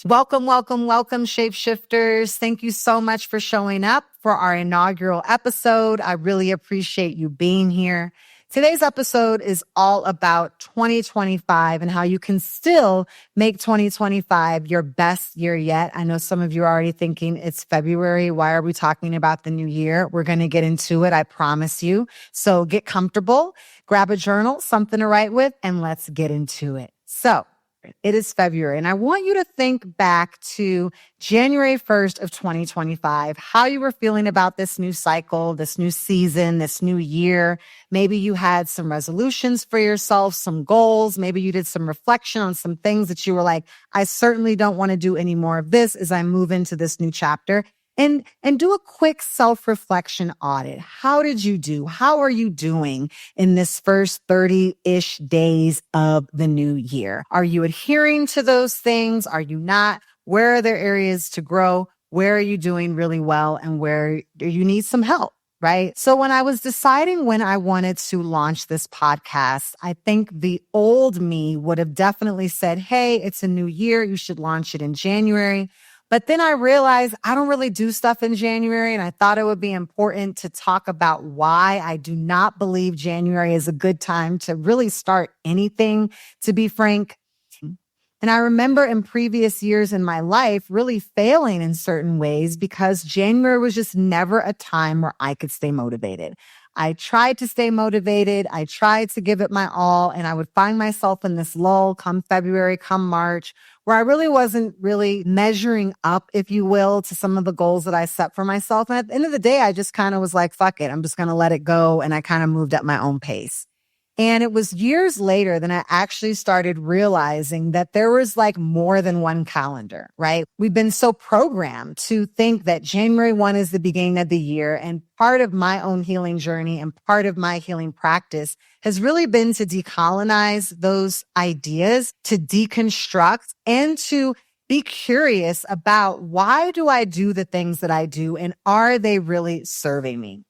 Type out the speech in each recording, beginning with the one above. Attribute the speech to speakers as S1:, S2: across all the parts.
S1: Welcome, welcome, welcome, shapeshifters. Thank you so much for showing up for our inaugural episode. I really appreciate you being here. Today's episode is all about 2025 and how you can still make 2025 your best year yet. I know some of you are already thinking it's February. Why are we talking about the new year? We're going to get into it. I promise you. So get comfortable, grab a journal, something to write with, and let's get into it. So it is February, and I want you to think back to January 1st of 2025, how you were feeling about this new cycle, this new season, this new year. Maybe you had some resolutions for yourself, some goals. Maybe you did some reflection on some things that you were like, I certainly don't want to do any more of this as I move into this new chapter. And do a quick self-reflection audit. How did you do? How are you doing in this first 30-ish days of the new year? Are you adhering to those things? Are you not? Where are there areas to grow? Where are you doing really well? And where do you need some help? Right? So when I was deciding when I wanted to launch this podcast, I think the old me would have definitely said, hey, it's a new year. You should launch it in January. But then I realized I don't really do stuff in January, and I thought it would be important to talk about why I do not believe January is a good time to really start anything, to be frank. And I remember in previous years in my life really failing in certain ways because January was just never a time where I could stay motivated. I tried to stay motivated. I tried to give it my all, and I would find myself in this lull come February, come March, where I really wasn't really measuring up, if you will, to some of the goals that I set for myself. And at the end of the day, I just kind of was like, fuck it. I'm just going to let it go. And I kind of moved at my own pace. And it was years later that I actually started realizing that there was like more than one calendar, right? We've been so programmed to think that January 1 is the beginning of the year. And part of my own healing journey and part of my healing practice has really been to decolonize those ideas, to deconstruct, and to be curious about why do I do the things that I do and are they really serving me?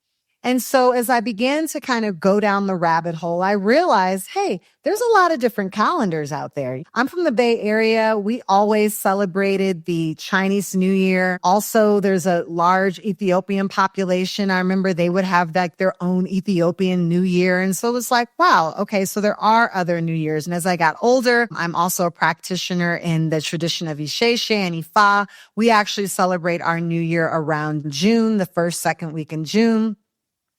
S1: And so as I began to kind of go down the rabbit hole, I realized, hey, there's a lot of different calendars out there. I'm from the Bay Area. We always celebrated the Chinese New Year. Also, there's a large Ethiopian population. I remember they would have like their own Ethiopian New Year. And so it was like, wow, okay, so there are other New Years. And as I got older, I'm also a practitioner in the tradition of Isheshe and Ifa. We actually celebrate our New Year around June, the first, second week in June.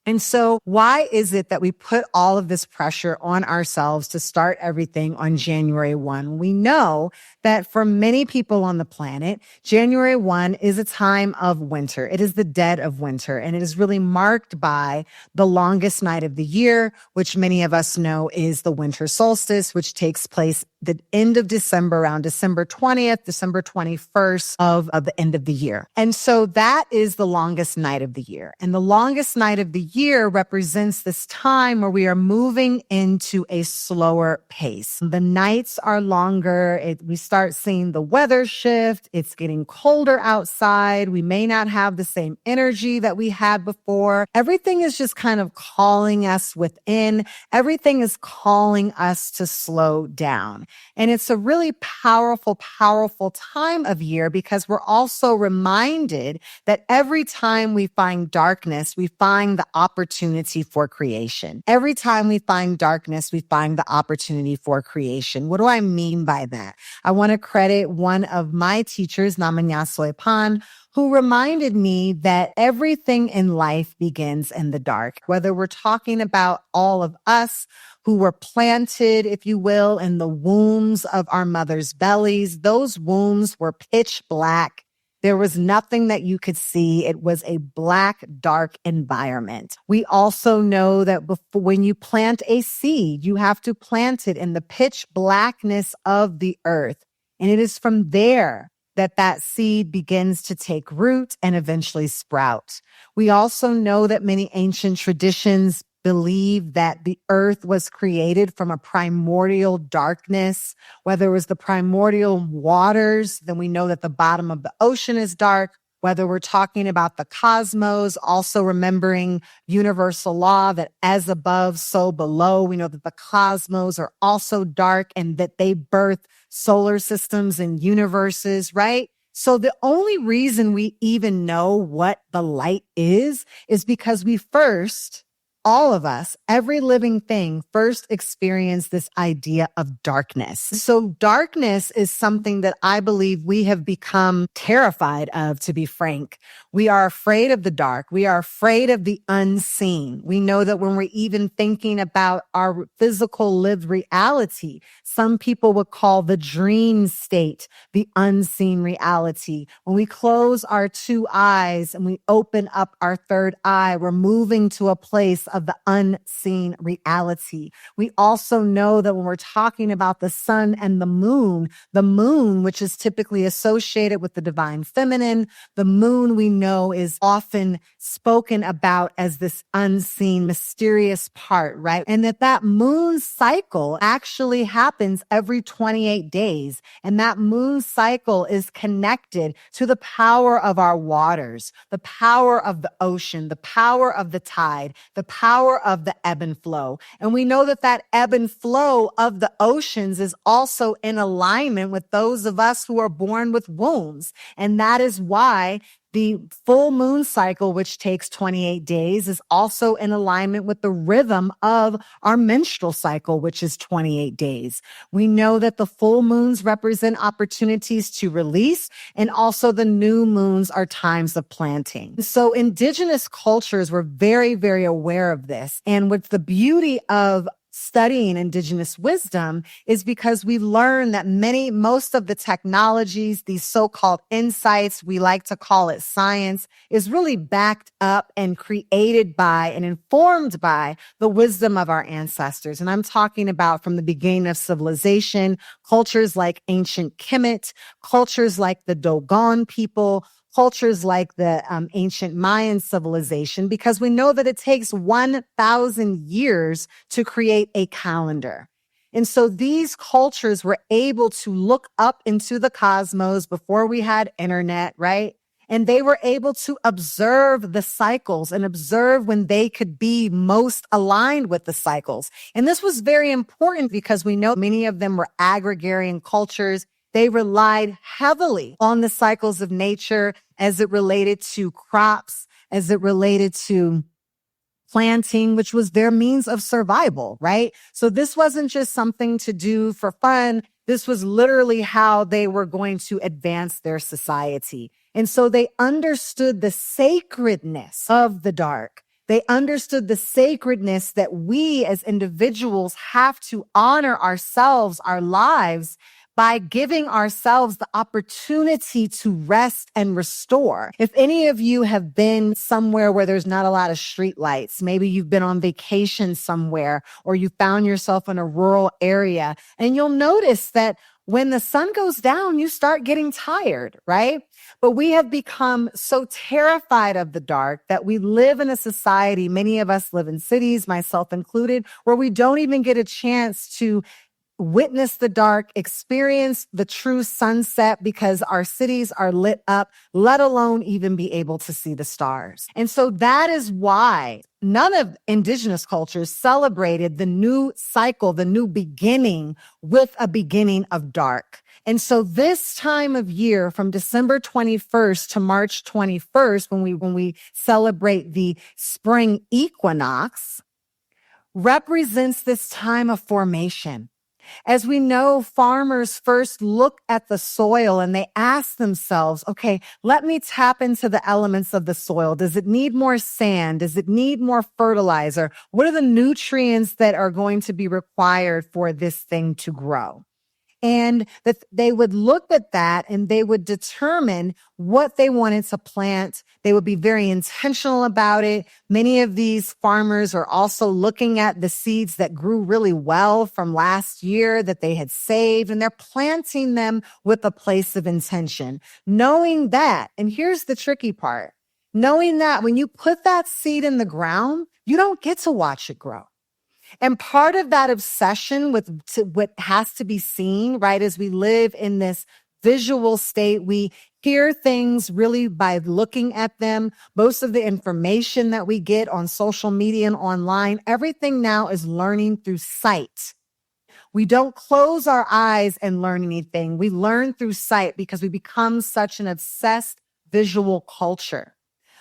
S1: And so why is it that we put all of this pressure on ourselves to start everything on January 1? We know that for many people on the planet, January 1 is a time of winter. It is the dead of winter, and it is really marked by the longest night of the year, which many of us know is the winter solstice, which takes place the end of December, around December 20th, December 21st of the end of the year. And so that is the longest night of the year. And the longest night of the year represents this time where we are moving into a slower pace. The nights are longer. We start seeing the weather shift. It's getting colder outside. We may not have the same energy that we had before. Everything is just kind of calling us within. Everything is calling us to slow down. And it's a really powerful, powerful time of year because we're also reminded that every time we find darkness, we find the opportunity for creation. Every time we find darkness, we find the opportunity for creation. What do I mean by that? I want to credit one of my teachers, Namanya Soipan, who reminded me that everything in life begins in the dark. Whether we're talking about all of us who were planted, if you will, in the wombs of our mother's bellies, those wombs were pitch black. There was nothing that you could see. It was a black, dark environment. We also know that when you plant a seed, you have to plant it in the pitch blackness of the earth. And it is from there that seed begins to take root and eventually sprout. We also know that many ancient traditions believe that the earth was created from a primordial darkness, whether it was the primordial waters, then we know that the bottom of the ocean is dark, whether we're talking about the cosmos, also remembering universal law that as above, so below. We know that the cosmos are also dark and that they birth solar systems and universes, right? So the only reason we even know what the light is because we first, all of us, every living thing first experienced this idea of darkness. So darkness is something that I believe we have become terrified of, to be frank. We are afraid of the dark. We are afraid of the unseen. We know that when we're even thinking about our physical lived reality, some people would call the dream state the unseen reality. When we close our two eyes and we open up our third eye, we're moving to a place of the unseen reality. We also know that when we're talking about the sun and the moon, which is typically associated with the divine feminine, the moon we know is often spoken about as this unseen, mysterious part, right? And that moon cycle actually happens every 28 days. And that moon cycle is connected to the power of our waters, the power of the ocean, the power of the tide, the power of the ebb and flow. And we know that that ebb and flow of the oceans is also in alignment with those of us who are born with wombs. And that is why the full moon cycle, which takes 28 days, is also in alignment with the rhythm of our menstrual cycle, which is 28 days. We know that the full moons represent opportunities to release, and also the new moons are times of planting. So indigenous cultures were very, very aware of this. And with the beauty of studying indigenous wisdom is because we learn that most of the technologies, these so-called insights, we like to call it science, is really backed up and created by and informed by the wisdom of our ancestors. And I'm talking about from the beginning of civilization, cultures like ancient Kemet, cultures like the Dogon people, cultures like the ancient Mayan civilization, because we know that it takes 1,000 years to create a calendar. And so these cultures were able to look up into the cosmos before we had internet, right? And they were able to observe the cycles and observe when they could be most aligned with the cycles. And this was very important because we know many of them were agrarian cultures. They relied heavily on the cycles of nature as it related to crops, as it related to planting, which was their means of survival, right? So this wasn't just something to do for fun. This was literally how they were going to advance their society. And so they understood the sacredness of the dark. They understood the sacredness that we as individuals have to honor ourselves, our lives, by giving ourselves the opportunity to rest and restore. If any of you have been somewhere where there's not a lot of street lights, maybe you've been on vacation somewhere, or you found yourself in a rural area, and you'll notice that when the sun goes down, you start getting tired, right? But we have become so terrified of the dark that we live in a society, many of us live in cities, myself included, where we don't even get a chance to witness the dark, experience the true sunset because our cities are lit up, let alone even be able to see the stars. And so that is why none of indigenous cultures celebrated the new cycle, the new beginning with a beginning of dark. And so this time of year, from December 21st to March 21st, when we celebrate the spring equinox, represents this time of formation. As we know, farmers first look at the soil and they ask themselves, okay, let me tap into the elements of the soil. Does it need more sand? Does it need more fertilizer? What are the nutrients that are going to be required for this thing to grow? And that they would look at that and they would determine what they wanted to plant. They would be very intentional about it. Many of these farmers are also looking at the seeds that grew really well from last year that they had saved, and they're planting them with a place of intention, knowing that, and here's the tricky part, knowing that when you put that seed in the ground, you don't get to watch it grow. And part of that obsession with what has to be seen, right, as we live in this visual state, we hear things really by looking at them. Most of the information that we get on social media and online, everything now is learning through sight. We don't close our eyes and learn anything. We learn through sight because we become such an obsessed visual culture.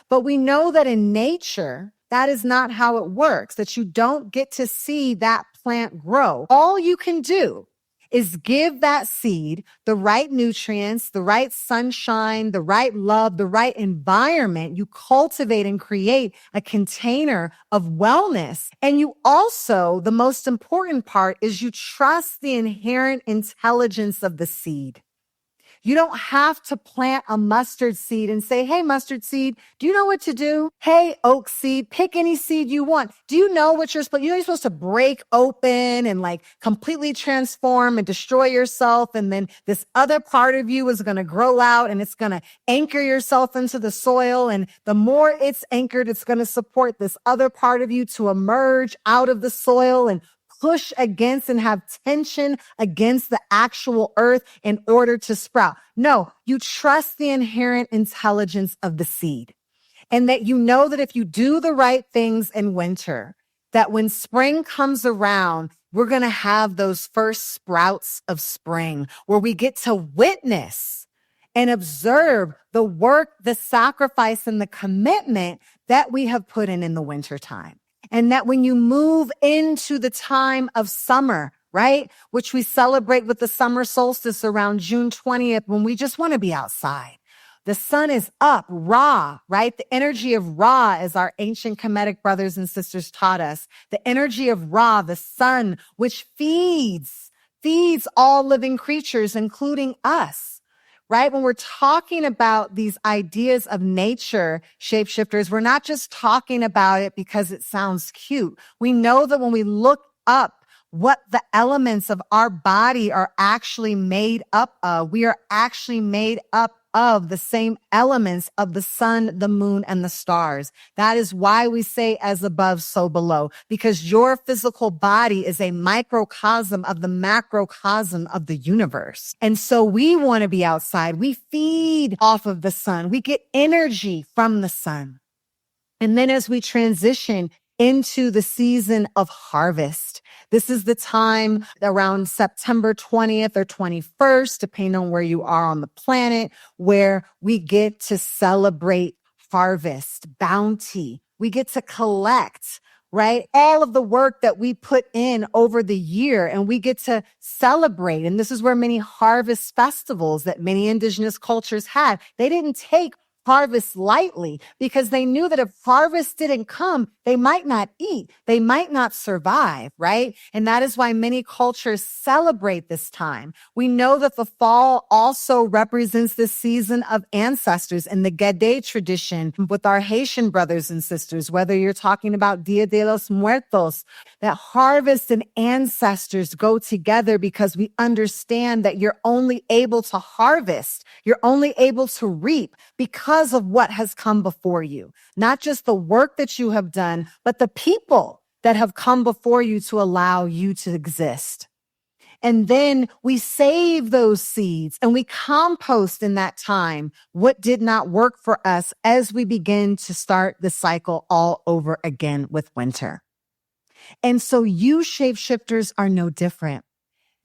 S1: But we know that in nature, that is not how it works, that you don't get to see that plant grow. All you can do is give that seed the right nutrients, the right sunshine, the right love, the right environment. You cultivate and create a container of wellness. And you also, the most important part is you trust the inherent intelligence of the seed. You don't have to plant a mustard seed and say, hey, mustard seed, do you know what to do? Hey, oak seed, pick any seed you want. Do you know what you're supposed to break open and like completely transform and destroy yourself? And then this other part of you is going to grow out and it's going to anchor yourself into the soil. And the more it's anchored, it's going to support this other part of you to emerge out of the soil and push against and have tension against the actual earth in order to sprout. No, you trust the inherent intelligence of the seed and that you know that if you do the right things in winter, that when spring comes around, we're going to have those first sprouts of spring where we get to witness and observe the work, the sacrifice, and the commitment that we have put in the wintertime. And that when you move into the time of summer, right, which we celebrate with the summer solstice around June 20th, when we just want to be outside. The sun is up, Ra, right? The energy of Ra, as our ancient Kemetic brothers and sisters taught us. The energy of Ra, the sun, which feeds all living creatures, including us. Right? When we're talking about these ideas of nature, shapeshifters, we're not just talking about it because it sounds cute. We know that when we look up what the elements of our body are actually made up of, we are actually made up of the same elements of the sun, the moon, and the stars. That is why we say as above, so below, because your physical body is a microcosm of the macrocosm of the universe. And so we want to be outside. We feed off of the sun. We get energy from the sun. And then as we transition into the season of harvest, this is the time around September 20th or 21st, depending on where you are on the planet, where we get to celebrate harvest, bounty. We get to collect, right? All of the work that we put in over the year, and we get to celebrate. And this is where many harvest festivals that many indigenous cultures had, they didn't take harvest lightly because they knew that if harvest didn't come, they might not eat, they might not survive, right? And that is why many cultures celebrate this time. We know that the fall also represents the season of ancestors in the Gede tradition with our Haitian brothers and sisters, whether you're talking about Dia de los Muertos, that harvest and ancestors go together because we understand that you're only able to harvest, you're only able to reap because of what has come before you, not just the work that you have done, but the people that have come before you to allow you to exist. And then we save those seeds and we compost in that time what did not work for us as we begin to start the cycle all over again with winter. And so you shapeshifters are no different.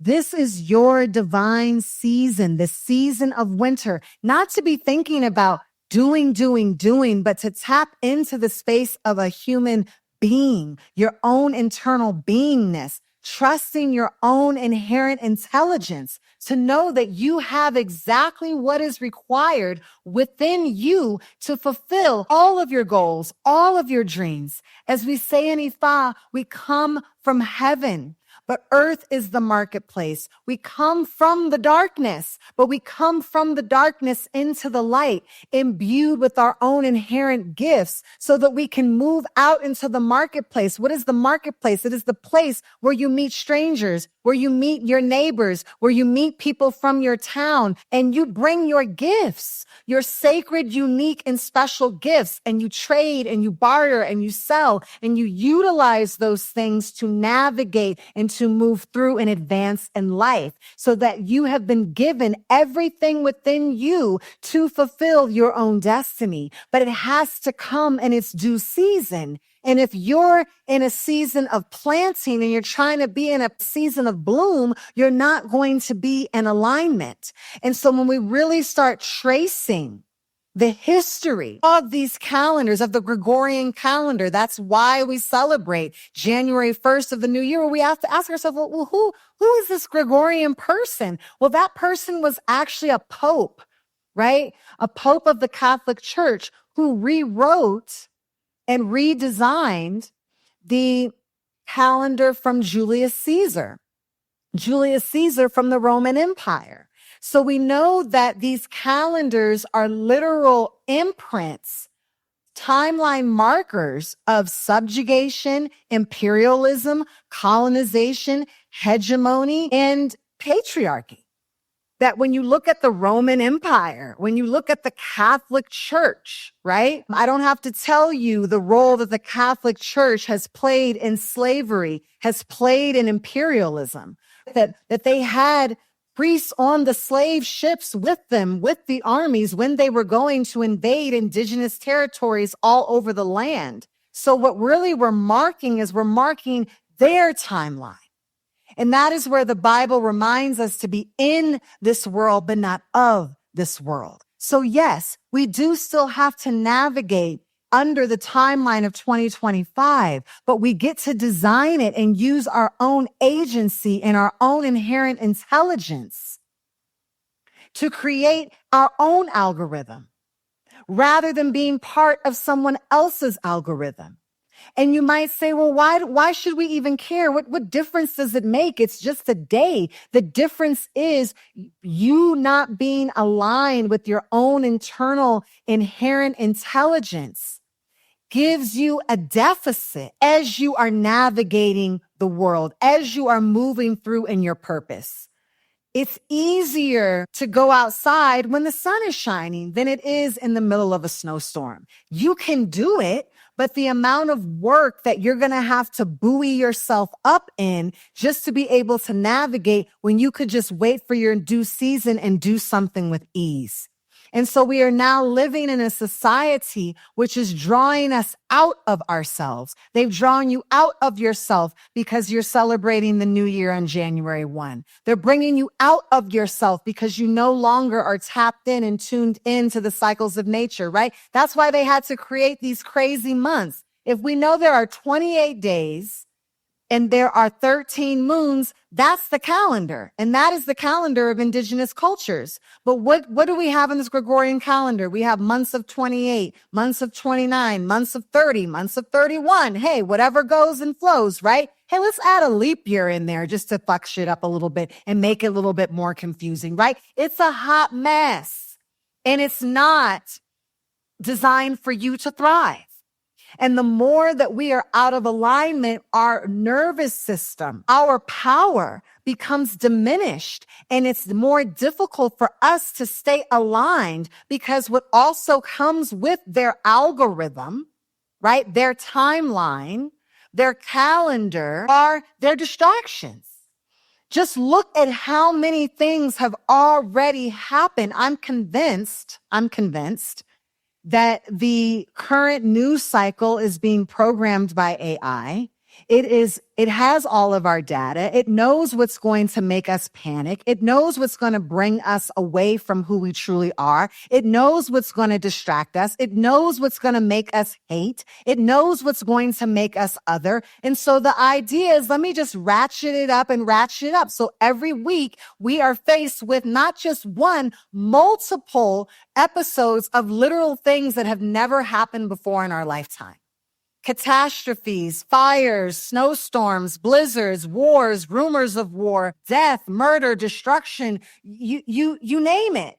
S1: This is your divine season, the season of winter, not to be thinking about doing, but to tap into the space of a human being, your own internal beingness, trusting your own inherent intelligence to know that you have exactly what is required within you to fulfill all of your goals, all of your dreams. As we say in Ifa, we come from heaven. But earth is the marketplace. We come from the darkness, but we come from the darkness into the light, imbued with our own inherent gifts so that we can move out into the marketplace. What is the marketplace? It is the place where you meet strangers, where you meet your neighbors, where you meet people from your town, and you bring your gifts, your sacred, unique, and special gifts, and you trade and you barter and you sell and you utilize those things to navigate and to move through and advance in life, so that you have been given everything within you to fulfill your own destiny. But it has to come in its due season. And if you're in a season of planting and you're trying to be in a season of bloom, you're not going to be in alignment. And so when we really start tracing the history of these calendars, of the Gregorian calendar, that's why we celebrate January 1st of the new year, where we have to ask ourselves, well, who is this Gregorian person? Well, that person was actually a pope, right? A pope of the Catholic Church who rewrote and redesigned the calendar from Julius Caesar from the Roman Empire. So we know that these calendars are literal imprints, timeline markers of subjugation, imperialism, colonization, hegemony, and patriarchy. That when you look at the Roman Empire, when you look at the Catholic Church, right? I don't have to tell you the role that the Catholic Church has played in slavery, has played in imperialism, that they had priests on the slave ships with them, with the armies when they were going to invade indigenous territories all over the land. So what really we're marking is we're marking their timeline. And that is where the Bible reminds us to be in this world, but not of this world. So yes, we do still have to navigate under the timeline of 2025, but we get to design it and use our own agency and our own inherent intelligence to create our own algorithm rather than being part of someone else's algorithm. And you might say, well, why should we even care? What difference does it make? It's just a day. The difference is you not being aligned with your own internal inherent intelligence gives you a deficit as you are navigating the world, as you are moving through in your purpose. It's easier to go outside when the sun is shining than it is in the middle of a snowstorm. You can do it, but the amount of work that you're going to have to buoy yourself up in just to be able to navigate when you could just wait for your due season and do something with ease. And so we are now living in a society which is drawing us out of ourselves. They've drawn you out of yourself because you're celebrating the new year on January 1. They're bringing you out of yourself because you no longer are tapped in and tuned into the cycles of nature, right? That's why they had to create these crazy months. If we know there are 28 days and there are 13 moons, that's the calendar. And that is the calendar of indigenous cultures. But what do we have in this Gregorian calendar? We have months of 28, months of 29, months of 30, months of 31. Hey, whatever goes and flows, right? Hey, let's add a leap year in there just to fuck shit up a little bit and make it a little bit more confusing, right? It's a hot mess. And it's not designed for you to thrive. And the more that we are out of alignment, our nervous system, our power becomes diminished. And it's more difficult for us to stay aligned because what also comes with their algorithm, right? Their timeline, their calendar are their distractions. Just look at how many things have already happened. I'm convinced that the current news cycle is being programmed by AI. It has all of our data. It knows what's going to make us panic. It knows what's going to bring us away from who we truly are. It knows what's going to distract us. It knows what's going to make us hate. It knows what's going to make us other. And so the idea is, let me just ratchet it up and ratchet it up. So every week we are faced with not just one, multiple episodes of literal things that have never happened before in our lifetime. Catastrophes, fires, snowstorms, blizzards, wars, rumors of war, death, murder, destruction, you name it.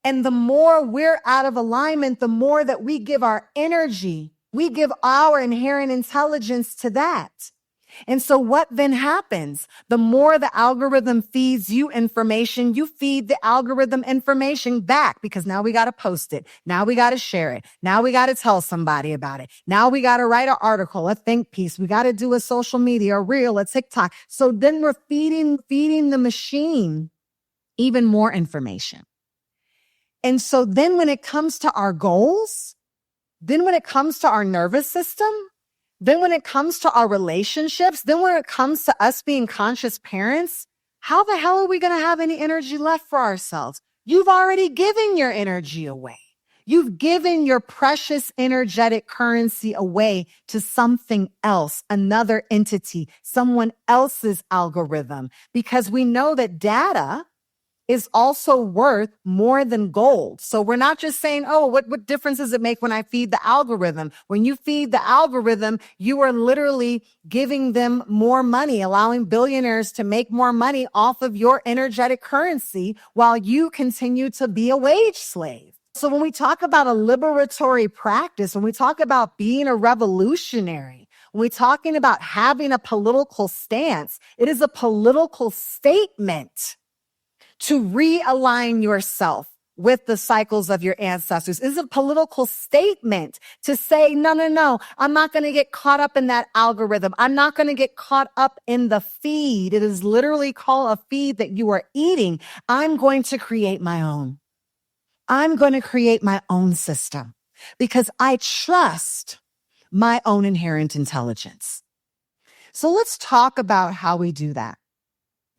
S1: And the more we're out of alignment, the more that we give our energy, we give our inherent intelligence to that. And so what then happens? The more the algorithm feeds you information, you feed the algorithm information back, because now we got to post it. Now we got to share it. Now we got to tell somebody about it. Now we got to write an article, a think piece. We got to do a social media, a reel, a TikTok. So then we're feeding the machine even more information. And so then when it comes to our goals, then when it comes to our nervous system, then when it comes to our relationships, then when it comes to us being conscious parents, how the hell are we going to have any energy left for ourselves? You've already given your energy away. You've given your precious energetic currency away to something else, another entity, someone else's algorithm, because we know that data is also worth more than gold. So we're not just saying, oh, what difference does it make when I feed the algorithm? When you feed the algorithm, you are literally giving them more money, allowing billionaires to make more money off of your energetic currency while you continue to be a wage slave. So when we talk about a liberatory practice, when we talk about being a revolutionary, when we're talking about having a political stance, it is a political statement to realign yourself with the cycles of your ancestors. It's a political statement to say, no, I'm not going to get caught up in that algorithm. I'm not going to get caught up in the feed. It is literally called a feed that you are eating. I'm going to create my own. I'm going to create my own system because I trust my own inherent intelligence. So let's talk about how we do that.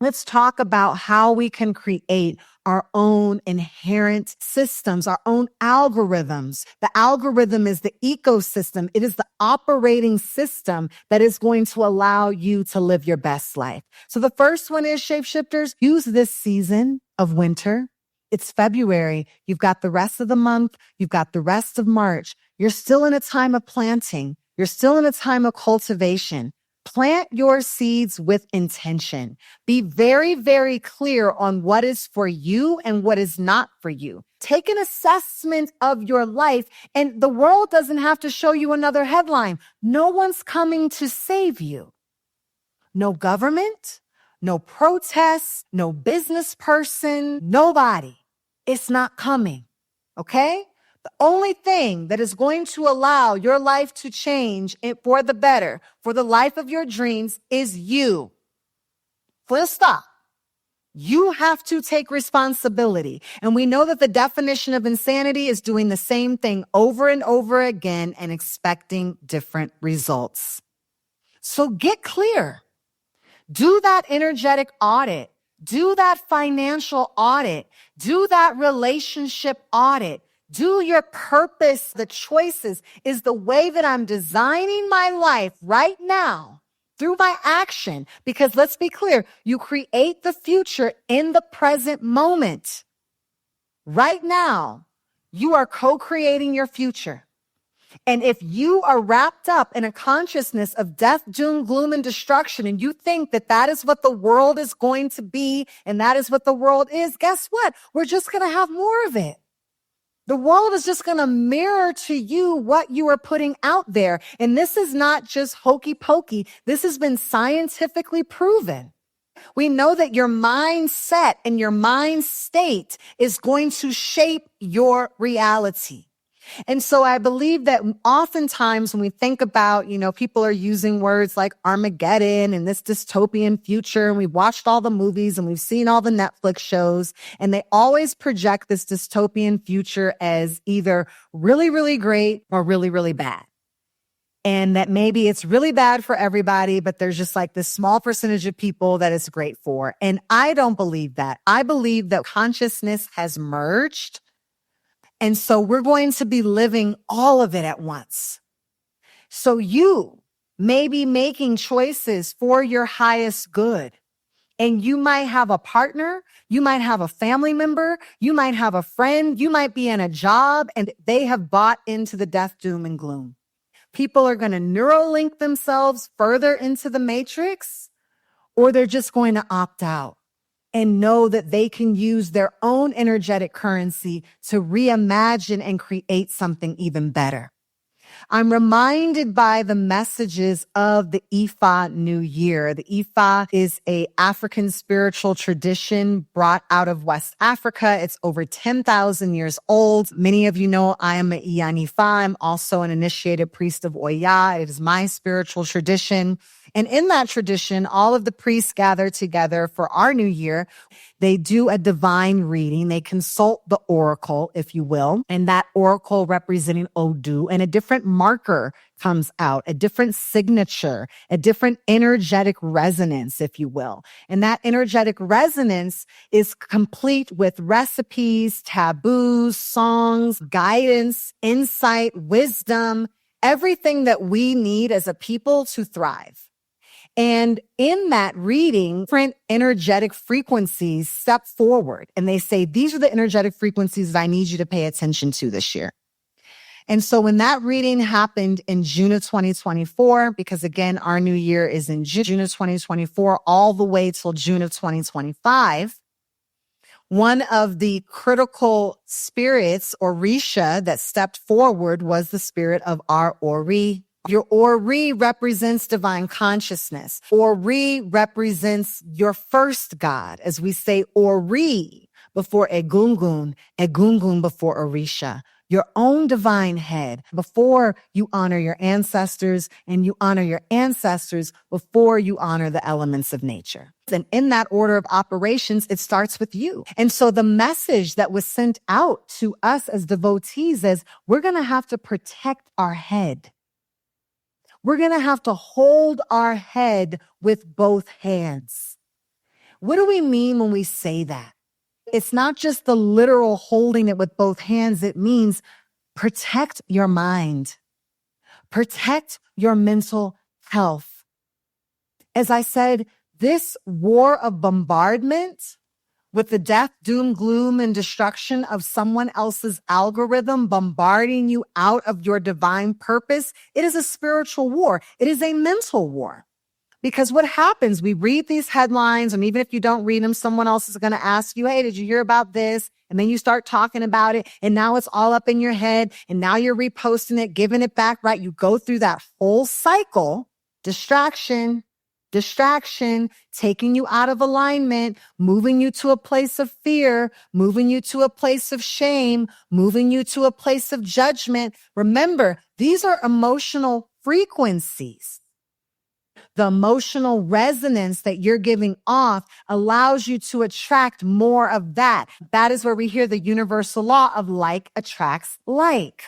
S1: Let's talk about how we can create our own inherent systems, our own algorithms. The algorithm is the ecosystem. It is the operating system that is going to allow you to live your best life. So the first one is, shapeshifters, use this season of winter. It's February. You've got the rest of the month. You've got the rest of March. You're still in a time of planting. You're still in a time of cultivation. Plant your seeds with intention. Be very, very clear on what is for you and what is not for you. Take an assessment of your life, and the world doesn't have to show you another headline. No one's coming to save you. No government, no protests, no business person, nobody. It's not coming, okay? The only thing that is going to allow your life to change for the better, for the life of your dreams, is you. Full stop. You have to take responsibility. And we know that the definition of insanity is doing the same thing over and over again and expecting different results. So get clear. Do that energetic audit. Do that financial audit. Do that relationship audit. Do your purpose. The choices is the way that I'm designing my life right now through my action. Because let's be clear, you create the future in the present moment. Right now, you are co-creating your future. And if you are wrapped up in a consciousness of death, doom, gloom, and destruction, and you think that that is what the world is going to be, and that is what the world is, guess what? We're just going to have more of it. The world is just going to mirror to you what you are putting out there. And this is not just hokey pokey. This has been scientifically proven. We know that your mindset and your mind state is going to shape your reality. And so I believe that oftentimes when we think about, people are using words like Armageddon and this dystopian future, and we've watched all the movies and we've seen all the Netflix shows, and they always project this dystopian future as either really, really great or really, really bad. And that maybe it's really bad for everybody, but there's just like this small percentage of people that it's great for. And I don't believe that. I believe that consciousness has merged. And so we're going to be living all of it at once. So you may be making choices for your highest good. And you might have a partner, you might have a family member, you might have a friend, you might be in a job, and they have bought into the death, doom, and gloom. People are going to neuralink themselves further into the matrix, or they're just going to opt out and know that they can use their own energetic currency to reimagine and create something even better. I'm reminded by the messages of the Ifa New Year. The Ifa is a African spiritual tradition brought out of West Africa. It's over 10,000 years old. Many of you know I am an Iyanifa. I'm also an initiated priest of Oya. It is my spiritual tradition. And in that tradition, all of the priests gather together for our new year. They do a divine reading. They consult the oracle, if you will, and that oracle representing Odu, and a different marker comes out, a different signature, a different energetic resonance, if you will. And that energetic resonance is complete with recipes, taboos, songs, guidance, insight, wisdom, everything that we need as a people to thrive. And in that reading, different energetic frequencies step forward and they say, these are the energetic frequencies that I need you to pay attention to this year. And so when that reading happened in June of 2024, because again, our new year is in June of 2024, all the way till June of 2025, one of the critical spirits or Risha that stepped forward was the spirit of our Ori. Your Ori represents divine consciousness. Ori represents your first God, as we say Ori before Egungun, Egungun before Orisha. Your own divine head before you honor your ancestors, and you honor your ancestors before you honor the elements of nature. And in that order of operations, it starts with you. And so the message that was sent out to us as devotees is we're going to have to protect our head. We're going to have to hold our head with both hands. What do we mean when we say that? It's not just the literal holding it with both hands. It means protect your mind. Protect your mental health. As I said, this war of bombardment with the death, doom, gloom, and destruction of someone else's algorithm bombarding you out of your divine purpose, it is a spiritual war. It is a mental war. Because what happens, we read these headlines, and even if you don't read them, someone else is going to ask you, hey, did you hear about this? And then you start talking about it, and now it's all up in your head, and now you're reposting it, giving it back, right? You go through that whole cycle, distraction, taking you out of alignment, moving you to a place of fear, moving you to a place of shame, moving you to a place of judgment. Remember, these are emotional frequencies. The emotional resonance that you're giving off allows you to attract more of that. That is where we hear the universal law of like attracts like.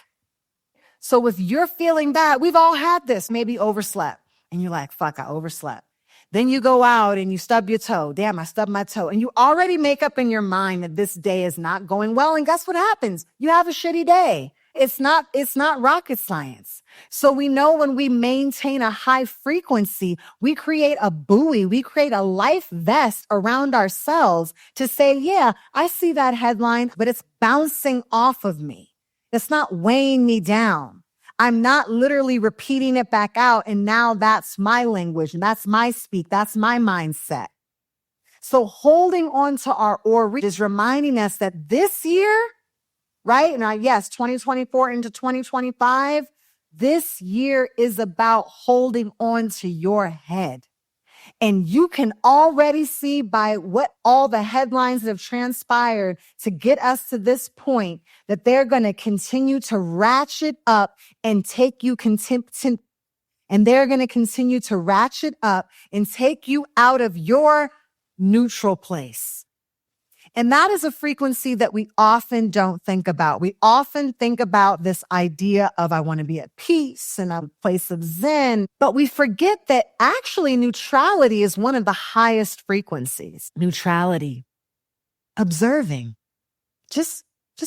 S1: So if you're feeling bad, we've all had this, maybe overslept, and you're like, fuck, I overslept. Then you go out and you stub your toe. Damn, I stubbed my toe. And you already make up in your mind that this day is not going well. And guess what happens? You have a shitty day. It's not rocket science. So we know when we maintain a high frequency, we create a buoy, we create a life vest around ourselves to say, yeah, I see that headline, but it's bouncing off of me. It's not weighing me down. I'm not literally repeating it back out. And now that's my language and that's my speak. That's my mindset. So holding on to our Ori is reminding us that this year, right? Now, yes, 2024 into 2025, this year is about holding on to your head. And you can already see by what all the headlines that have transpired to get us to this point that they're going to continue to ratchet up and take you and they're going to continue to ratchet up and take you out of your neutral place. And that is a frequency that we often don't think about. We often think about this idea of I want to be at peace and a place of zen, but we forget that actually neutrality is one of the highest frequencies. Neutrality. Observing. Just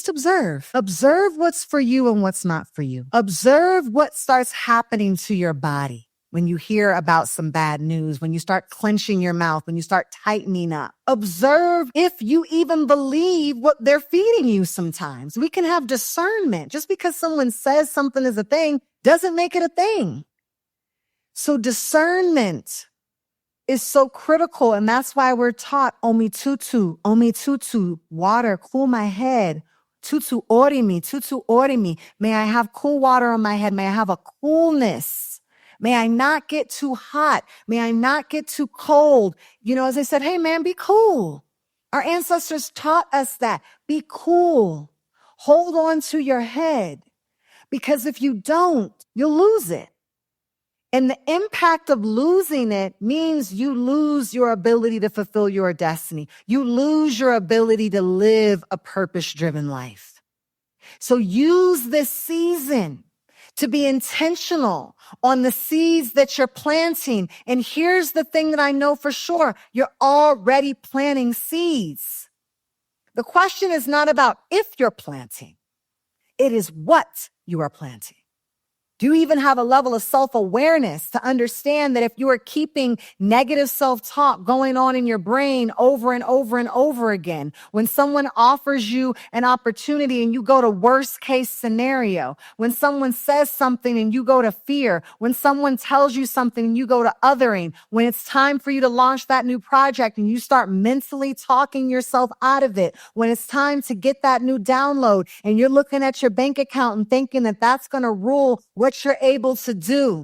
S1: observe. Observe what's for you and what's not for you. Observe what starts happening to your body. When you hear about some bad news, when you start clenching your mouth, when you start tightening up, observe if you even believe what they're feeding you sometimes. We can have discernment. Just because someone says something is a thing doesn't make it a thing. So discernment is so critical. And that's why we're taught omi tutu, water, cool my head. Tutu orimi, tutu orimi. May I have cool water on my head. May I have a coolness. May I not get too hot. May I not get too cold. As I said, hey man, be cool. Our ancestors taught us that. Be cool. Hold on to your head, because if you don't, you'll lose it. And the impact of losing it means you lose your ability to fulfill your destiny. You lose your ability to live a purpose-driven life. So use this season to be intentional on the seeds that you're planting. And here's the thing that I know for sure. You're already planting seeds. The question is not about if you're planting. It is what you are planting. Do you even have a level of self-awareness to understand that if you are keeping negative self-talk going on in your brain over and over and over again, when someone offers you an opportunity and you go to worst case scenario, when someone says something and you go to fear, when someone tells you something and you go to othering, when it's time for you to launch that new project and you start mentally talking yourself out of it, when it's time to get that new download and you're looking at your bank account and thinking that that's going to rule what you're able to do.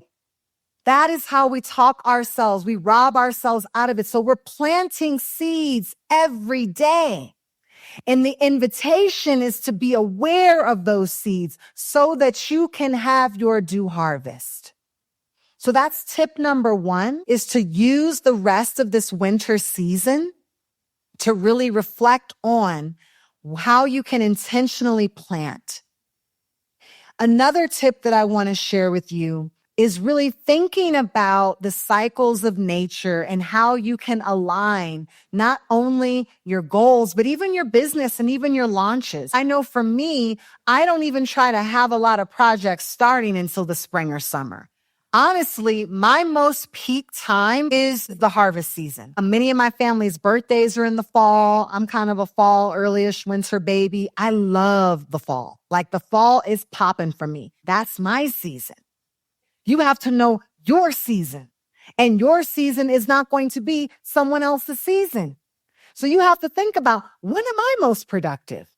S1: That is how we talk ourselves. We rob ourselves out of it. So we're planting seeds every day. And the invitation is to be aware of those seeds so that you can have your due harvest. So that's tip number 1, is to use the rest of this winter season to really reflect on how you can intentionally plant. Another tip that I want to share with you is really thinking about the cycles of nature and how you can align not only your goals, but even your business and even your launches. I know for me, I don't even try to have a lot of projects starting until the spring or summer. Honestly, my most peak time is the harvest season. Many of my family's birthdays are in the fall. I'm kind of a fall, early-ish winter baby. I love the fall. Like the fall is popping for me. That's my season. You have to know your season. And your season is not going to be someone else's season. So you have to think about, when am I most productive?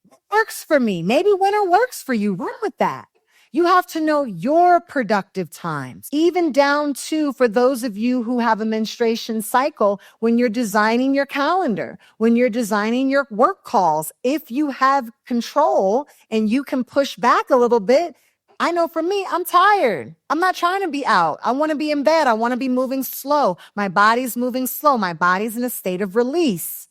S1: What works for me? Maybe winter works for you. Run with that. You have to know your productive times, even down to, for those of you who have a menstruation cycle, when you're designing your calendar, when you're designing your work calls, if you have control and you can push back a little bit. I know for me, I'm tired. I'm not trying to be out. I want to be in bed. I want to be moving slow. My body's moving slow. My body's in a state of release.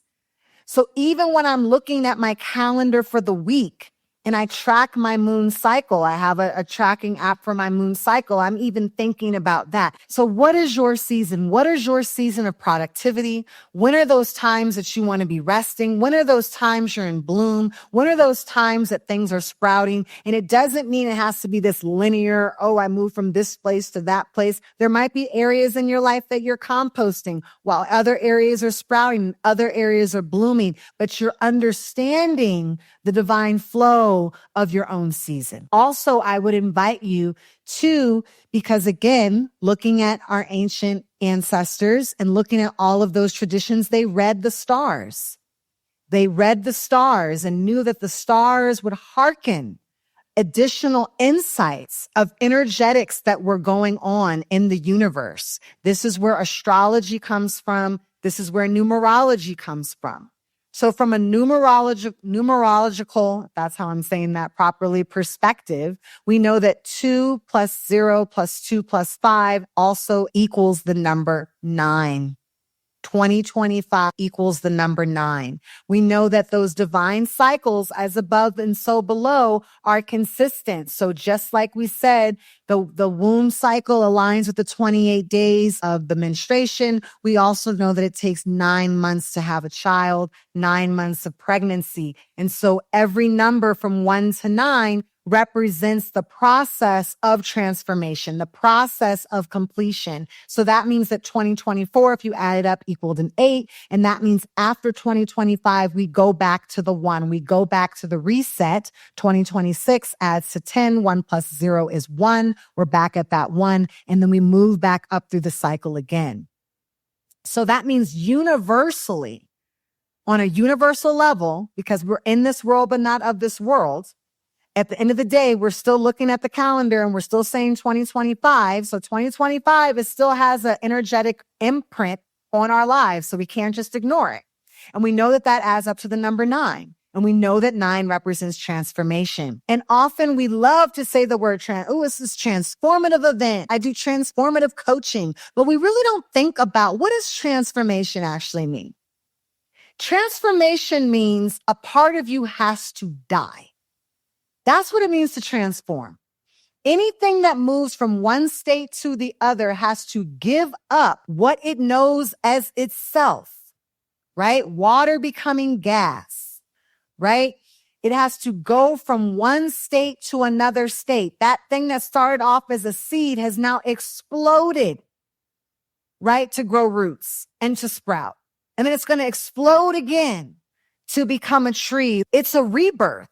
S1: So even when I'm looking at my calendar for the week, and I track my moon cycle, I have a tracking app for my moon cycle. I'm even thinking about that. So what is your season? What is your season of productivity? When are those times that you want to be resting? When are those times you're in bloom? When are those times that things are sprouting? And it doesn't mean it has to be this linear, I moved from this place to that place. There might be areas in your life that you're composting while other areas are sprouting, other areas are blooming, but you're understanding the divine flow of your own season. Also, I would invite you to, because again, looking at our ancient ancestors and looking at all of those traditions, they read the stars. They read the stars and knew that the stars would hearken additional insights of energetics that were going on in the universe. This is where astrology comes from. This is where numerology comes from. So from a numerological, that's how I'm saying that properly, perspective, we know that 2 + 0 + 2 + 5 also equals the number 9. 2025 equals the number 9. We know that those divine cycles, as above and so below, are consistent. So just like we said, the womb cycle aligns with the 28 days of the menstruation. We also know that it takes 9 months to have a child, 9 months of pregnancy. And so every number from 1 to 9 represents the process of transformation, the process of completion. So that means that 2024, if you add it up, equaled an 8. And that means after 2025, we go back to the 1. We go back to the reset. 2026 adds to 10. 1 + 0 is 1. We're back at that 1. And then we move back up through the cycle again. So that means universally, on a universal level, because we're in this world, but not of this world. At the end of the day, we're still looking at the calendar and we're still saying 2025. So 2025 still has an energetic imprint on our lives. So we can't just ignore it. And we know that that adds up to the number 9. And we know that 9 represents transformation. And often we love to say the word it's this transformative event. I do transformative coaching, but we really don't think about what does transformation actually mean? Transformation means a part of you has to die. That's what it means to transform. Anything that moves from one state to the other has to give up what it knows as itself, right? Water becoming gas, right? It has to go from one state to another state. That thing that started off as a seed has now exploded, right? To grow roots and to sprout. And then it's going to explode again to become a tree. It's a rebirth.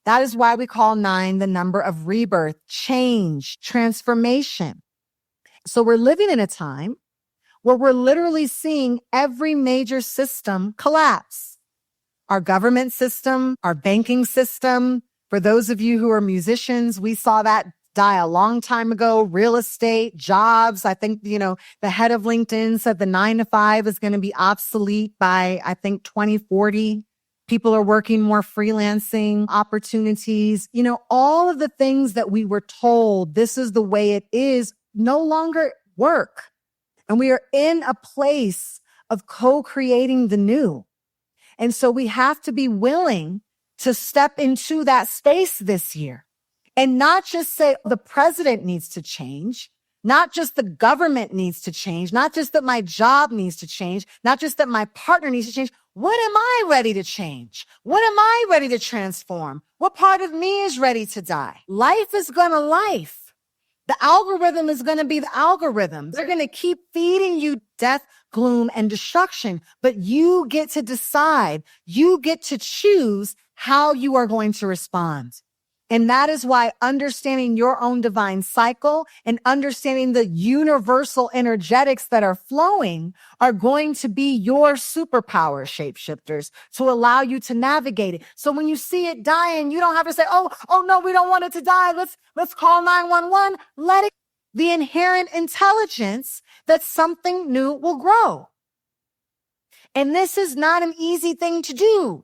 S1: That is why we call 9 the number of rebirth, change, transformation. So we're living in a time where we're literally seeing every major system collapse. Our government system, our banking system. For those of you who are musicians, we saw that die a long time ago. Real estate, jobs. I think, the head of LinkedIn said the 9 to 5 is going to be obsolete by, 2040. People are working more freelancing opportunities. All of the things that we were told this is the way it is no longer work. And we are in a place of co-creating the new. And so we have to be willing to step into that space this year and not just say the president needs to change, not just the government needs to change, not just that my job needs to change, not just that my partner needs to change. What am I ready to change? What am I ready to transform? What part of me is ready to die? Life is going to life. The algorithm is going to be the algorithm. They're going to keep feeding you death, gloom, and destruction, but you get to decide. You get to choose how you are going to respond. And that is why understanding your own divine cycle and understanding the universal energetics that are flowing are going to be your superpower, shapeshifters, to allow you to navigate it. So when you see it dying, you don't have to say, oh no, we don't want it to die. Let's call 911. Let it, the inherent intelligence that something new will grow. And this is not an easy thing to do.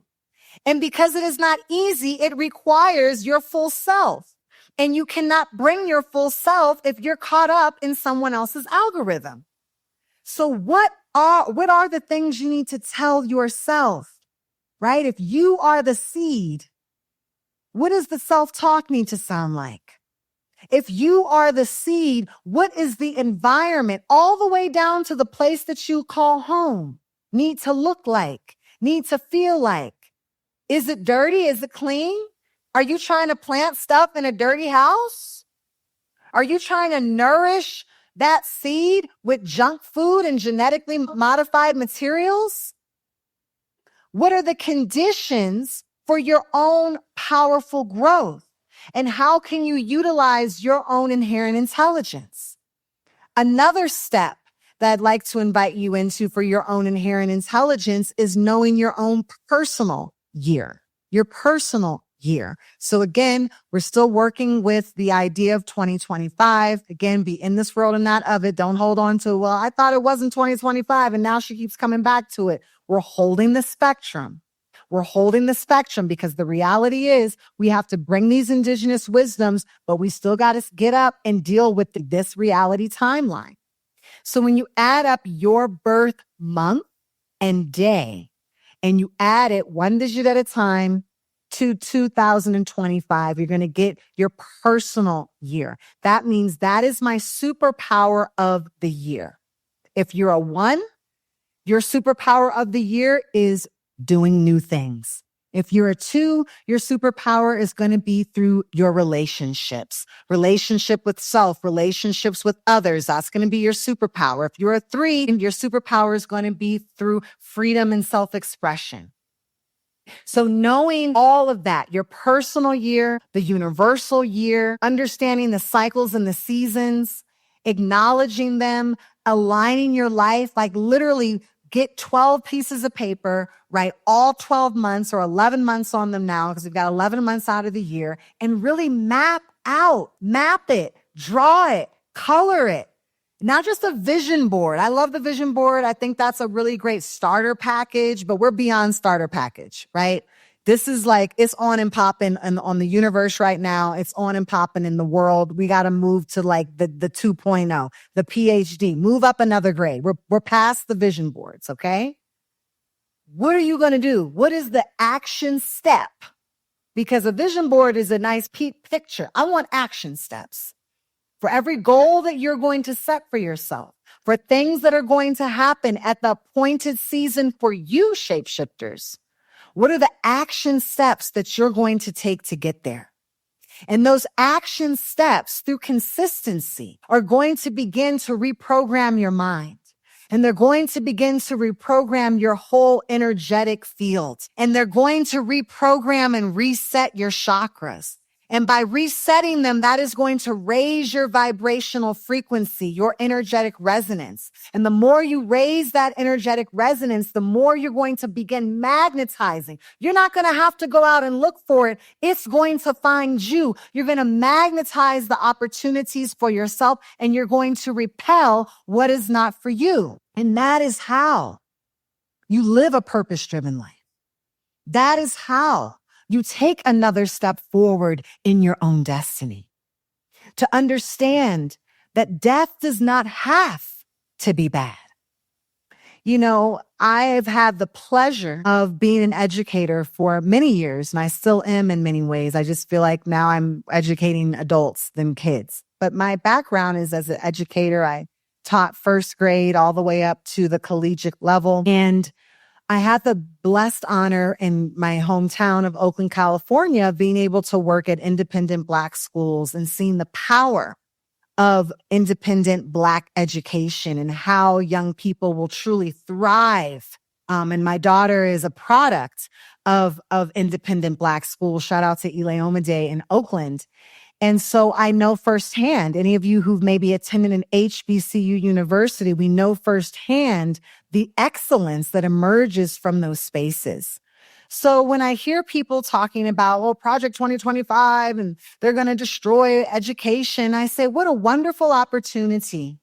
S1: And because it is not easy, it requires your full self. And you cannot bring your full self if you're caught up in someone else's algorithm. So what are the things you need to tell yourself, right? If you are the seed, what does the self-talk need to sound like? If you are the seed, what is the environment all the way down to the place that you call home need to look like, need to feel like? Is it dirty? Is it clean? Are you trying to plant stuff in a dirty house? Are you trying to nourish that seed with junk food and genetically modified materials? What are the conditions for your own powerful growth? And how can you utilize your own inherent intelligence? Another step that I'd like to invite you into for your own inherent intelligence is knowing your own personal year, your personal year. So again, we're still working with the idea of 2025. Again, be in this world and not of it. Don't hold on to, well, I thought it wasn't 2025 and now she keeps coming back to it. We're holding the spectrum. We're holding the spectrum because the reality is we have to bring these indigenous wisdoms, but we still got to get up and deal with this reality timeline. So when you add up your birth month and day, and you add it one digit at a time to 2025, you're going to get your personal year. That means that is my superpower of the year. If you're a 1, your superpower of the year is doing new things. If you're a 2, your superpower is going to be through your relationships, relationship with self, relationships with others. That's going to be your superpower. If you're a 3, your superpower is going to be through freedom and self-expression. So knowing all of that, your personal year, the universal year, understanding the cycles and the seasons, acknowledging them, aligning your life, like literally Get 12 pieces of paper, write all 12 months or 11 months on them now because we've got 11 months out of the year, and really map it, draw it, color it. Not just a vision board. I love the vision board. I think that's a really great starter package, but we're beyond starter package, right? This is like, it's on and popping on the universe right now. It's on and popping in the world. We got to move to like the 2.0, the PhD, move up another grade. We're past the vision boards. Okay. What are you going to do? What is the action step? Because a vision board is a nice picture. I want action steps. For every goal that you're going to set for yourself, for things that are going to happen at the appointed season for you, shapeshifters, what are the action steps that you're going to take to get there? And those action steps through consistency are going to begin to reprogram your mind. And they're going to begin to reprogram your whole energetic field. And they're going to reprogram and reset your chakras. And by resetting them, that is going to raise your vibrational frequency, your energetic resonance. And the more you raise that energetic resonance, the more you're going to begin magnetizing. You're not going to have to go out and look for it. It's going to find you. You're going to magnetize the opportunities for yourself, and you're going to repel what is not for you. And that is how you live a purpose-driven life. That is how you take another step forward in your own destiny. To understand that death does not have to be bad. You know, I've had the pleasure of being an educator for many years, and I still am in many ways. I just feel like now I'm educating adults than kids. But my background is as an educator. I taught first grade all the way up to the collegiate level. And I had the blessed honor in my hometown of Oakland, California, of being able to work at independent Black schools and seeing the power of independent Black education and how young people will truly thrive. And my daughter is a product of independent Black schools. Shout out to Ile-Omide in Oakland. And so I know firsthand, any of you who've maybe attended an HBCU university, we know firsthand the excellence that emerges from those spaces. So when I hear people talking about, well, Project 2025 and they're going to destroy education, I say, what a wonderful opportunity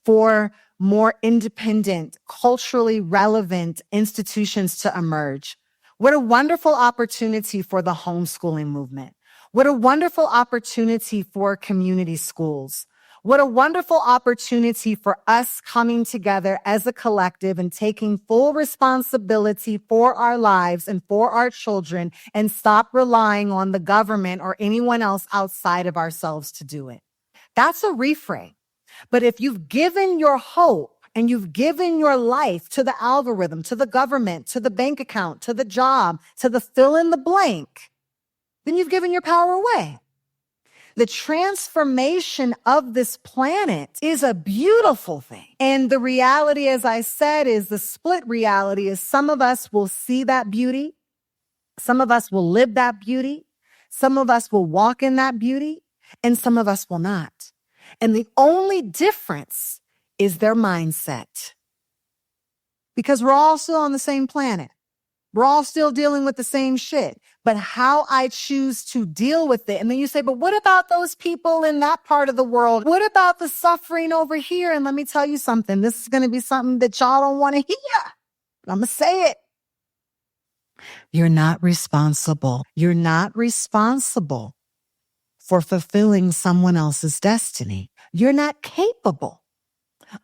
S1: for more independent, culturally relevant institutions to emerge. What a wonderful opportunity for the homeschooling movement. What a wonderful opportunity for community schools. What a wonderful opportunity for us coming together as a collective and taking full responsibility for our lives and for our children and stop relying on the government or anyone else outside of ourselves to do it. That's a reframe. But if you've given your hope and you've given your life to the algorithm, to the government, to the bank account, to the job, to the fill in the blank, then you've given your power away. The transformation of this planet is a beautiful thing. And the reality, as I said, is the split reality is some of us will see that beauty. Some of us will live that beauty. Some of us will walk in that beauty, and some of us will not. And the only difference is their mindset. Because we're all still on the same planet. We're all still dealing with the same shit, but how I choose to deal with it. And then you say, but what about those people in that part of the world? What about the suffering over here? And let me tell you something. This is going to be something that y'all don't want to hear. But I'm going to say it. You're not responsible. You're not responsible for fulfilling someone else's destiny. You're not capable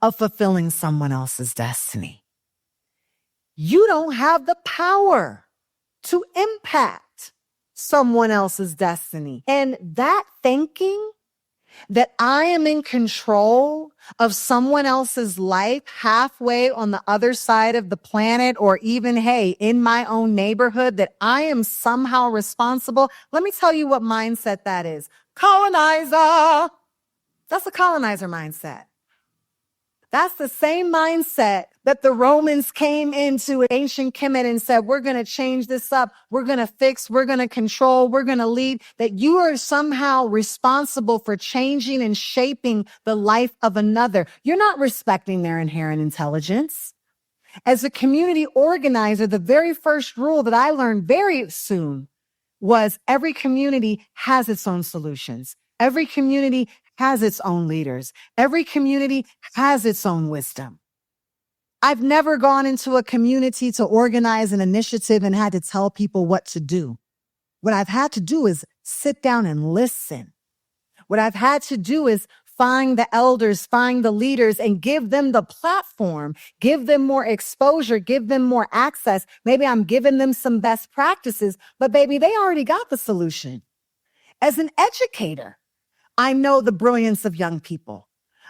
S1: of fulfilling someone else's destiny. You don't have the power to impact someone else's destiny. And that thinking that I am in control of someone else's life halfway on the other side of the planet, or even, hey, in my own neighborhood, that I am somehow responsible. Let me tell you what mindset that is. Colonizer. That's a colonizer mindset. That's the same mindset that the Romans came into ancient Kemet and said, we're going to change this up. We're going to fix, we're going to control, we're going to lead. That you are somehow responsible for changing and shaping the life of another. You're not respecting their inherent intelligence. As a community organizer, the very first rule that I learned very soon was every community has its own solutions. Every community has its own leaders. Every community has its own wisdom. I've never gone into a community to organize an initiative and had to tell people what to do. What I've had to do is sit down and listen. What I've had to do is find the elders, find the leaders, and give them the platform, give them more exposure, give them more access. Maybe I'm giving them some best practices, but baby, they already got the solution. As an educator, I know the brilliance of young people.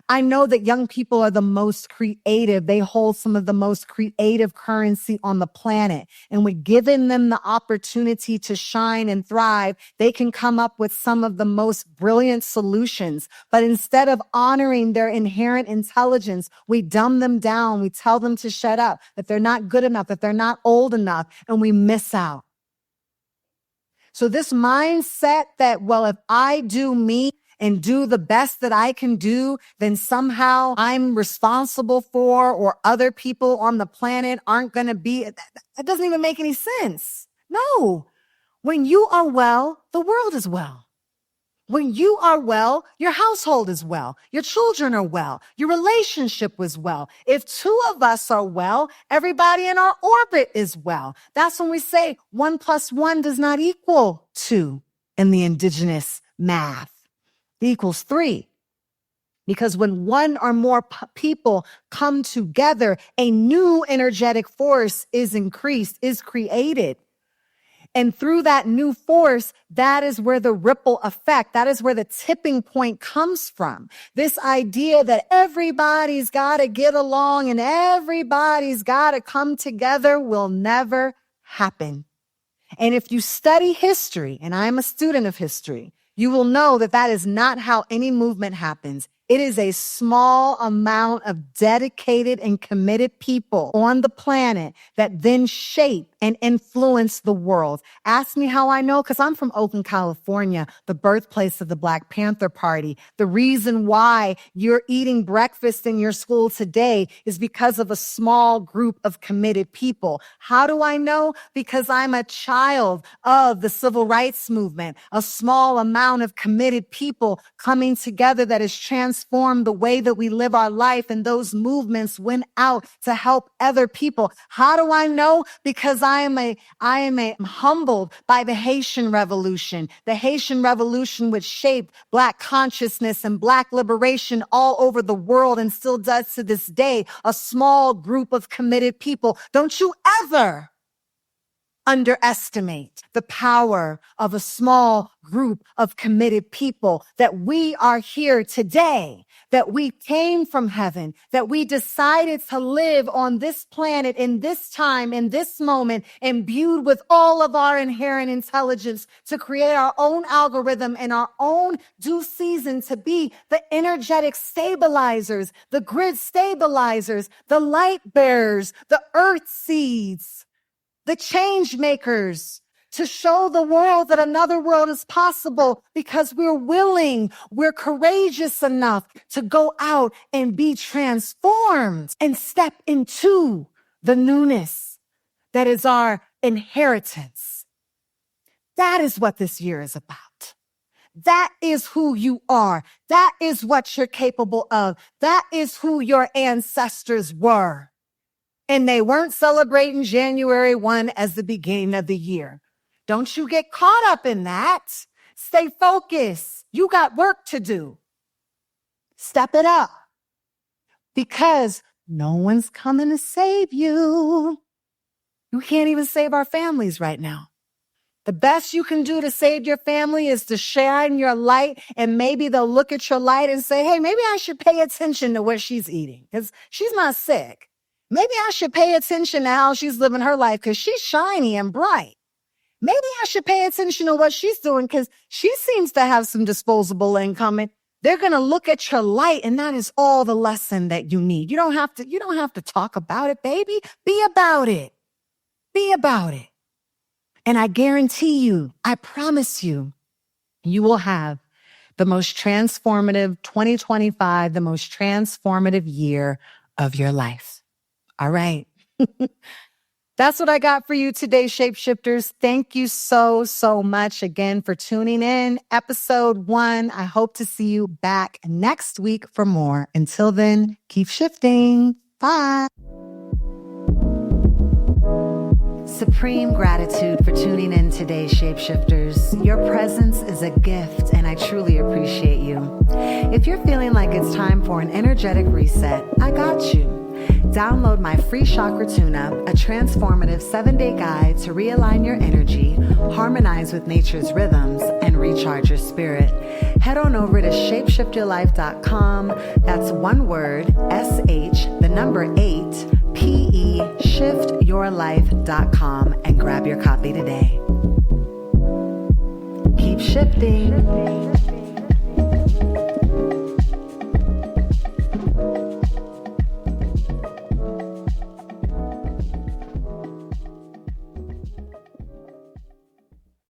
S1: I know that young people are the most creative. They hold some of the most creative currency on the planet. And we're giving them the opportunity to shine and thrive. They can come up with some of the most brilliant solutions. But instead of honoring their inherent intelligence, we dumb them down. We tell them to shut up, that they're not good enough, that they're not old enough, and we miss out. So this mindset that, well, if I do me, and do the best that I can do, then somehow I'm responsible for, or other people on the planet aren't going to be. That doesn't even make any sense. No. When you are well, the world is well. When you are well, your household is well. Your children are well. Your relationship was well. If two of us are well, everybody in our orbit is well. That's when we say 1 + 1 does not equal 2 in the indigenous math. It equals 3. Because when one or more people come together, a new energetic force is increased, is created. And through that new force, that is where the ripple effect, that is where the tipping point comes from. This idea that everybody's got to get along and everybody's got to come together will never happen. And if you study history, and I'm a student of history, you will know that that is not how any movement happens. It is a small amount of dedicated and committed people on the planet that then shape and influence the world. Ask me how I know, because I'm from Oakland, California, the birthplace of the Black Panther Party. The reason why you're eating breakfast in your school today is because of a small group of committed people. How do I know? Because I'm a child of the civil rights movement, a small amount of committed people coming together that has transformed the way that we live our life, and those movements went out to help other people. How do I know? Because I am humbled by the Haitian Revolution. The Haitian Revolution, which shaped Black consciousness and Black liberation all over the world and still does to this day, a small group of committed people. Don't you ever underestimate the power of a small group of committed people, that we are here today, that we came from heaven, that we decided to live on this planet in this time, in this moment, imbued with all of our inherent intelligence to create our own algorithm and our own due season to be the energetic stabilizers, the grid stabilizers, the light bearers, the earth seeds, the change makers, to show the world that another world is possible, because we're willing, we're courageous enough to go out and be transformed and step into the newness that is our inheritance. That is what this year is about. That is who you are. That is what you're capable of. That is who your ancestors were. And they weren't celebrating January 1 as the beginning of the year. Don't you get caught up in that. Stay focused. You got work to do. Step it up. Because no one's coming to save you. You can't even save our families right now. The best you can do to save your family is to shine your light, and maybe they'll look at your light and say, hey, maybe I should pay attention to what she's eating because she's not sick. Maybe I should pay attention to how she's living her life because she's shiny and bright. Maybe I should pay attention to what she's doing because she seems to have some disposable income. And they're going to look at your light, and that is all the lesson that you need. You don't have to talk about it, baby. Be about it. Be about it. And I guarantee you, I promise you, you will have the most transformative 2025, the most transformative year of your life. All right. That's what I got for you today, Shapeshifters. Thank you so, so much again for tuning in. Episode 1. I hope to see you back next week for more. Until then, keep shifting. Bye. Supreme gratitude for tuning in today, Shapeshifters. Your presence is a gift, and I truly appreciate you. If you're feeling like it's time for an energetic reset, I got you. Download my free chakra tune-up, a transformative 7-day guide to realign your energy, harmonize with nature's rhythms, and recharge your spirit. Head on over to shapeshiftyourlife.com. That's one word, SH, the number 8, PE, shiftyourlife.com, and grab your copy today. Keep shifting.